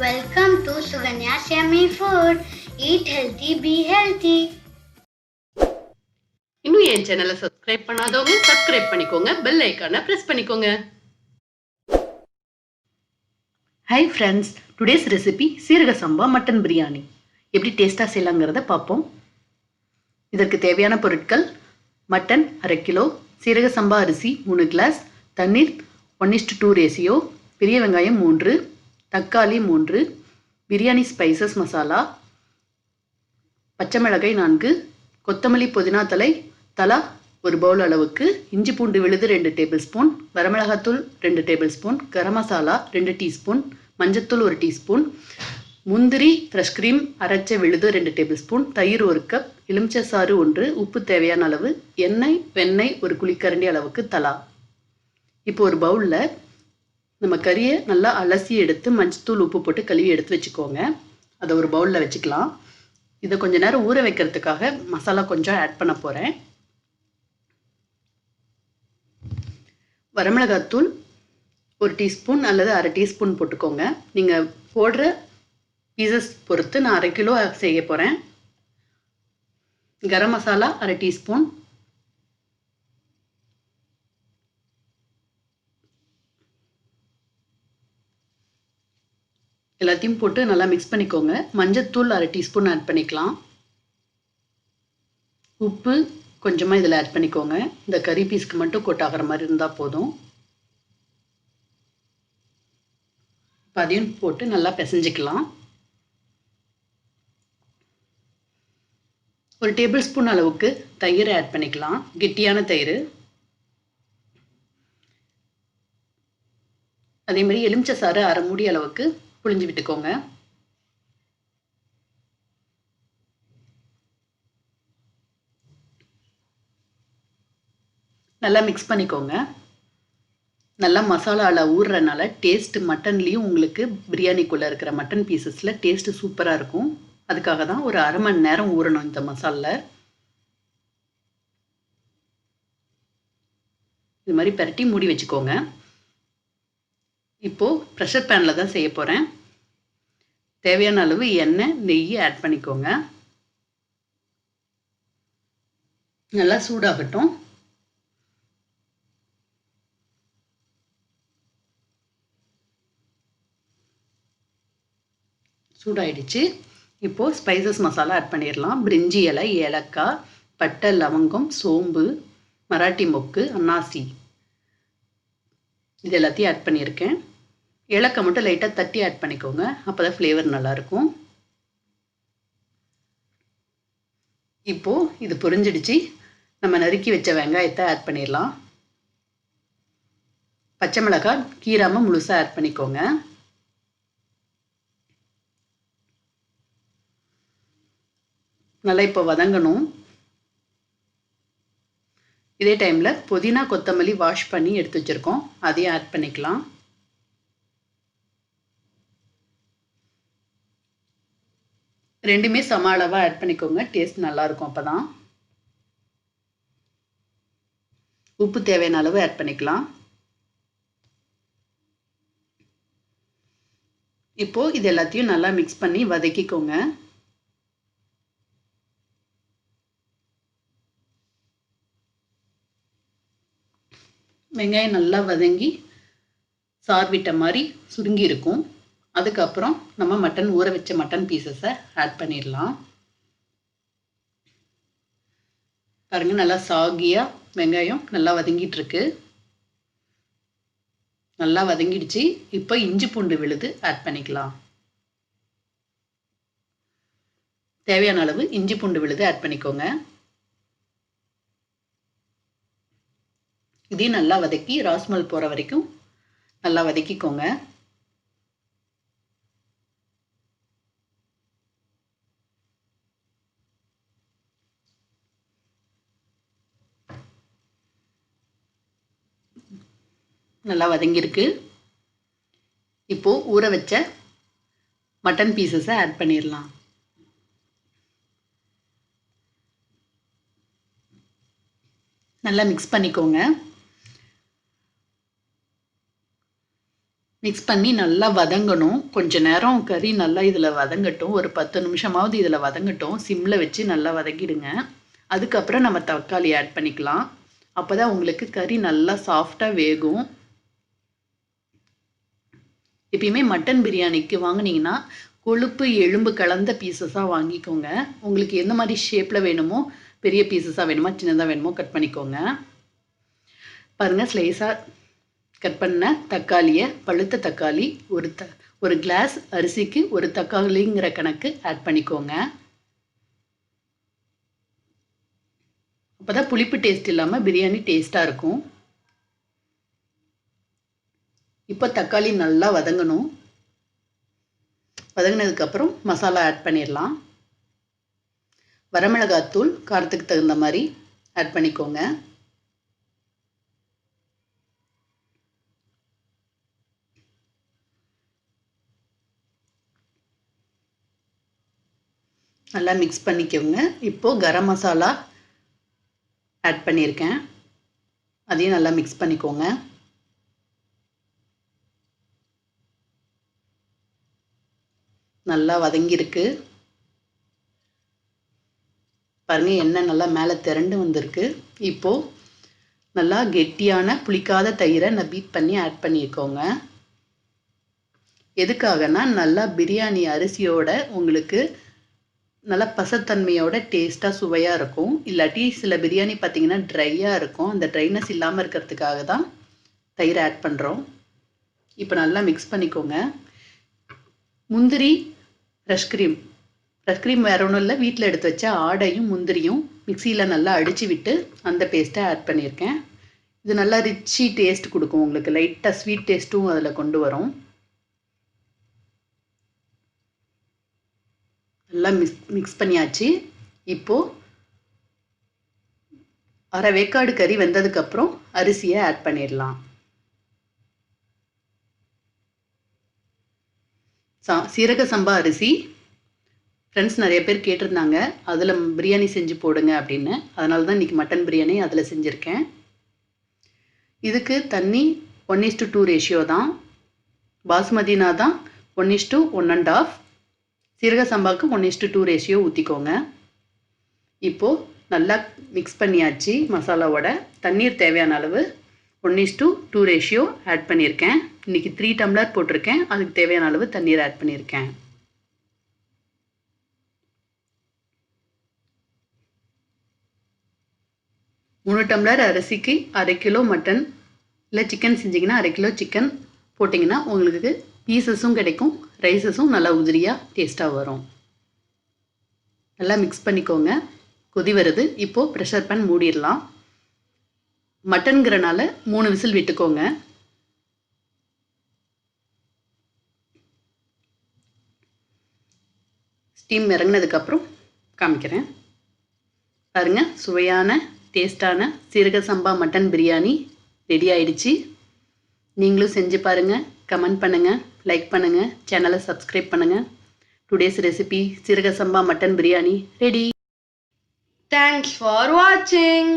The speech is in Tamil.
Welcome to suganyasyummyfood. Eat healthy, be healthy. இன்னும் என் சேனலை சப்ஸ்கிரைப் பண்ணாதவங்க சப்ஸ்கிரைப் பண்ணிக்கோங்க, பெல் ஐகானை பிரஸ் பண்ணிக்கோங்க. ஹாய் ஃப்ரெண்ட்ஸ், டுடேஸ் ரெசிபி சீரக சம்பா மட்டன் பிரியாணி எப்படி டேஸ்ட்டாக செய்யலாங்கிறத பார்ப்போம். இதற்கு தேவையான பொருட்கள்: மட்டன் 1/2 கிலோ, சீரக சம்பா அரிசி 3 கிளாஸ், தண்ணீர் 1:2 ரேஷியோ, பெரிய வெங்காயம் 3, தக்காளி 3, பிரியாணி ஸ்பைசஸ் மசாலா, பச்சை மிளகாய் 4, கொத்தமல்லி புதினா தலா 1 பவுல் அளவுக்கு, இஞ்சி பூண்டு விழுது 2 டேபிள் ஸ்பூன், வரமிளகாத்தூள் 2 டேபிள் ஸ்பூன், கரமசாலா 2 டீஸ்பூன், மஞ்சத்தூள் 1 டீஸ்பூன், முந்திரி ஃப்ரெஷ் க்ரீம் அரைச்ச விழுது 2 டேபிள் ஸ்பூன், தயிர் 1 கப், எலுமிச்சை சாறு 1, உப்பு தேவையான அளவு, எண்ணெய் வெண்ணெய் 1 குழிக்கரண்டி அளவுக்கு தலா. இப்போ ஒரு பவுலில் நம்ம கறியை நல்லா அலசி எடுத்து மஞ்சத்தூள் உப்பு போட்டு கழுவி எடுத்து வச்சுக்கோங்க. அதை ஒரு பவுலில் வச்சுக்கலாம். இதை கொஞ்சம் நேரம் ஊற வைக்கிறதுக்காக மசாலா கொஞ்சம் ஆட் பண்ண போகிறேன். வரமிளகாத்தூள் 1 டீஸ்பூன் அல்லது 1/2 டீஸ்பூன் போட்டுக்கோங்க. நீங்கள் போடுற பீசஸ் பொறுத்து நான் 1/2 கிலோ செய்ய போகிறேன். கரம் மசாலா 1/2 டீஸ்பூன், எல்லாத்தையும் போட்டு நல்லா மிக்ஸ் பண்ணிக்கோங்க. மஞ்சத்தூள் 1/2 டீஸ்பூன் ஆட் பண்ணிக்கலாம். உப்பு கொஞ்சமாக இதில் ஆட் பண்ணிக்கோங்க. இந்த கறி பீஸ்க்கு மட்டும் கோட் ஆகிற மாதிரி இருந்தால் போதும். அதையும் போட்டு நல்லா பிசைஞ்சிக்கலாம். 1 டேபிள் ஸ்பூன் அளவுக்கு தயிர் ஆட் பண்ணிக்கலாம், கெட்டியான தயிர். அதே மாதிரி எலுமிச்சை சாறு 1/2 மூடி அளவுக்கு புழிஞ்சு விட்டுக்கோங்க. நல்லா மிக்ஸ் பண்ணிக்கோங்க. நல்லா மசாலாவில் ஊறுறனால டேஸ்ட் மட்டன்லேயும் உங்களுக்கு பிரியாணிக்குள்ளே இருக்கிற மட்டன் பீசஸில் டேஸ்ட்டு சூப்பராக இருக்கும். அதுக்காக தான் ஒரு 1/2 மணி நேரம் ஊறணும் இந்த மசாலில். இது மாதிரி பரட்டி மூடி வச்சுக்கோங்க. இப்போது ப்ரெஷர் பேனில் தான் செய்ய போகிறேன். தேவையான அளவு எண்ணெய் நெய் ஆட் பண்ணிக்கோங்க. நல்லா சூடாகட்டும். சூடாயிடுச்சு. இப்போது ஸ்பைசஸ் மசாலா ஆட் பண்ணிடலாம். பிரிஞ்சி இலை, ஏலக்காய், பட்டை, லவங்கம், சோம்பு, மராட்டிமொக்கு, அன்னாசி, இது எல்லாத்தையும் ஆட் பண்ணியிருக்கேன். ஏலக்காய் மட்டும் லைட்டாக தட்டி ஆட் பண்ணிக்கோங்க, அப்போ தான் ஃப்ளேவர் நல்லாயிருக்கும். இப்போது இது பொரிஞ்சிடுச்சு. நம்ம நறுக்கி வச்ச வெங்காயத்தை ஆட் பண்ணிடலாம். பச்சை மிளகாய் கீராமல் முழுசாக ஆட் பண்ணிக்கோங்க. நல்லா இப்போ வதங்கணும். இதே டைமில் புதினா கொத்தமல்லி வாஷ் பண்ணி எடுத்து வச்சுருக்கோம், அதையும் ஆட் பண்ணிக்கலாம். ரெண்டுமே சம அளவாக ஆட் பண்ணிக்கோங்க, டேஸ்ட் நல்லாயிருக்கும். அப்போ தான் உப்பு தேவையான அளவு ஆட் பண்ணிக்கலாம். இப்போது இது எல்லாத்தையும் நல்லா மிக்ஸ் பண்ணி வதக்கிக்கோங்க. வெங்காயம் நல்லா வதங்கி சார் விட்ட மாதிரி சுருங்கி இருக்கும். அதுக்கப்புறம் நம்ம மட்டன் ஊற வச்ச மட்டன் பீசஸை ஆட் பண்ணிடலாம். பாருங்கள், நல்லா சாகியாக வெங்காயம் நல்லா வதங்கிட்டு இருக்கு. நல்லா வதங்கிடுச்சு. இப்போ இஞ்சி பூண்டு விழுது ஆட் பண்ணிக்கலாம். தேவையான அளவு இஞ்சி பூண்டு விழுது ஆட் பண்ணிக்கோங்க. இதையும் நல்லா வதக்கி ராஸ்மல் போகிற வரைக்கும் நல்லா வதக்கிக்கோங்க. நல்லா வதங்கியிருக்கு. இப்போது ஊற வச்ச மட்டன் பீசஸை ஆட் பண்ணிடலாம். நல்லா மிக்ஸ் பண்ணிக்கோங்க. மிக்ஸ் பண்ணி நல்லா வதங்கணும். கொஞ்ச நேரம் கறி நல்லா இதில் வதங்கட்டும். ஒரு 10 நிமிஷமாவது இதில் வதங்கட்டும். சிம்மில் வச்சு நல்லா வதக்கிடுங்க. அதுக்கப்புறம் நம்ம தக்காளி ஆட் பண்ணிக்கலாம். அப்போ தான் உங்களுக்கு கறி நல்லா சாஃப்டாக வேகும். எப்பயுமே மட்டன் பிரியாணிக்கு வாங்கினீங்கன்னா கொழுப்பு எலும்பு கலந்த பீசஸாக வாங்கிக்கோங்க. உங்களுக்கு எந்த மாதிரி ஷேப்பில் வேணுமோ, பெரிய பீசஸாக வேணுமா சின்னதாக வேணுமோ கட் பண்ணிக்கோங்க. பாருங்கள், ஸ்லைஸாக கட் பண்ண தக்காளியை, பழுத்த தக்காளி ஒரு கிளாஸ் அரிசிக்கு ஒரு தக்காளிங்கிற கணக்கு ஆட் பண்ணிக்கோங்க. அப்போ தான் புளிப்பு டேஸ்ட் இல்லாமல் பிரியாணி டேஸ்ட்டாக இருக்கும். இப்போ தக்காளி நல்லா வதங்கணும். வதங்கினதுக்கப்புறம் மசாலா ஆட் பண்ணிடலாம். வரமிளகாத்தூள் காரத்துக்கு தகுந்த மாதிரி ஆட் பண்ணிக்கோங்க. நல்லா மிக்ஸ் பண்ணிக்கோங்க. இப்போது கரம் மசாலா ஆட் பண்ணியிருக்கேன். அதையும் நல்லா மிக்ஸ் பண்ணிக்கோங்க. நல்லா வதங்கியிருக்கு. பாருங்கள், எண்ணெய் நல்லா மேலே திரண்டு வந்திருக்கு. இப்போது நல்லா கெட்டியான புளிக்காத தயிரை நான் பீட் பண்ணி ஆட் பண்ணிக்கோங்க. எதுக்காகனா நல்லா பிரியாணி அரிசியோட உங்களுக்கு நல்லா பசத்தன்மையோட டேஸ்ட்டாக சுவையாக இருக்கும். இல்லாட்டி சில பிரியாணி பார்த்திங்கன்னா ட்ரையாக இருக்கும். அந்த ட்ரைனஸ் இல்லாமல் இருக்கிறதுக்காக தான் தயிர் ஆட் பண்ணுறோம். இப்போ நல்லா மிக்ஸ் பண்ணிக்கோங்க. முந்திரி, ஃப்ரெஷ் க்ரீம் வேறு ஒன்றும் இல்லை, வீட்டில் எடுத்து வச்ச ஆடையும் முந்திரியும் மிக்சியில் நல்லா அடித்து விட்டு அந்த பேஸ்ட்டை ஆட் பண்ணியிருக்கேன். இது நல்லா ரிச்சி டேஸ்ட் கொடுக்கும். உங்களுக்கு லைட்டாக ஸ்வீட் டேஸ்ட்டும் அதில் கொண்டு வரும். நல்லா மிக்ஸ் பண்ணியாச்சு. இப்போது அரை வேக்காடு கறி வெந்ததுக்கப்புறம் அரிசியை ஆட் பண்ணிடலாம். சீரக சம்பா அரிசி ஃப்ரெண்ட்ஸ் நிறைய பேர் கேட்டிருந்தாங்க, அதில் பிரியாணி செஞ்சு போடுங்க அப்படின்னு. அதனால தான் இன்றைக்கி மட்டன் பிரியாணி அதில் செஞ்சுருக்கேன். இதுக்கு தண்ணி 1:2 ரேஷியோ தான். பாஸ்மதினா தான் 1:1.5. சீரக சம்பாவுக்கு 1:2 ரேஷியோ ஊற்றிக்கோங்க. இப்போது நல்லா மிக்ஸ் பண்ணியாச்சு. மசாலாவோட தண்ணீர் தேவையான அளவு 1:2 ரேஷியோ ஆட் பண்ணியிருக்கேன். இன்றைக்கி 3 டம்ளர் போட்டிருக்கேன். அதுக்கு தேவையான அளவு தண்ணீர் ஆட் பண்ணியிருக்கேன். மூணு டம்ளர் அரிசிக்கு 1/2 கிலோ மட்டன் இல்லை சிக்கன் செஞ்சிங்கன்னா 1/2 கிலோ சிக்கன் போட்டிங்கன்னா உங்களுக்கு பீசஸும் கிடைக்கும், ரைஸஸும் நல்லா உதிரியாக டேஸ்ட்டாக வரும். நல்லா மிக்ஸ் பண்ணிக்கோங்க. கொதி வருது. இப்போது ப்ரெஷர் பேன் மூடிடலாம். மட்டன்கிறனால 3 விசில் விட்டுக்கோங்க. ஸ்டீம் இறங்கினதுக்கப்புறம் காமிக்கிறேன். பாருங்கள், சுவையான டேஸ்டான சீரக சம்பா மட்டன் பிரியாணி ரெடி ஆயிடுச்சு. நீங்களும் செஞ்சு பாருங்கள், கமெண்ட் பண்ணுங்கள், லைக் பண்ணுங்கள், சேனலை சப்ஸ்கிரைப் பண்ணுங்கள். டுடேஸ் ரெசிபி சீரக சம்பா mutton biryani ready. Thanks for watching.